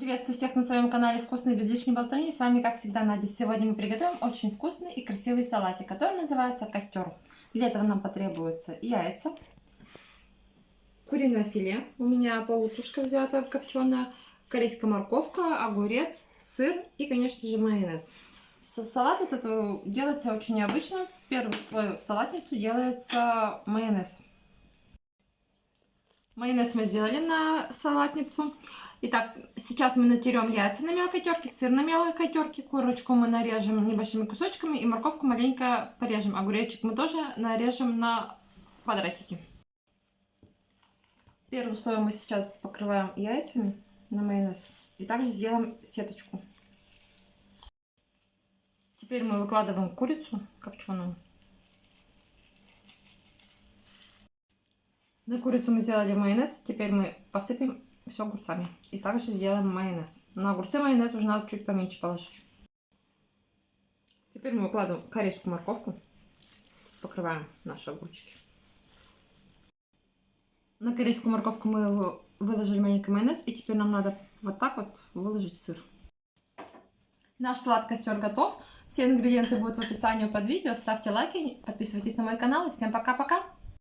Приветствую всех на своем канале «Вкусный без лишней болтовни». С вами, как всегда, Надя. Сегодня мы приготовим очень вкусный и красивый салатик, который называется костер. Для этого нам потребуются яйца, куриное филе, у меня полутушка взята копченая, корейская морковка, огурец, сыр и, конечно же, майонез. Салат этот делается очень необычно. Первый слой в салатницу делается майонез. Майонез мы сделали на салатницу. Итак, сейчас мы натерем яйца на мелкой терке, сыр на мелкой терке, курочку мы нарежем небольшими кусочками и морковку маленько порежем. Огуречек мы тоже нарежем на квадратики. Первым слоем мы сейчас покрываем яйцами на майонез и также сделаем сеточку. Теперь мы выкладываем курицу копченую. На курицу мы сделали майонез, теперь мы посыпем все огурцами. И также сделаем майонез. На огурцы майонез уже надо чуть поменьше положить. Теперь мы выкладываем корейскую морковку. Покрываем наши огурчики. На корейскую морковку мы выложили маленький майонез. И теперь нам надо вот так вот выложить сыр. Наш салат-костер готов. Все ингредиенты будут в описании под видео. Ставьте лайки, подписывайтесь на мой канал. И всем пока-пока!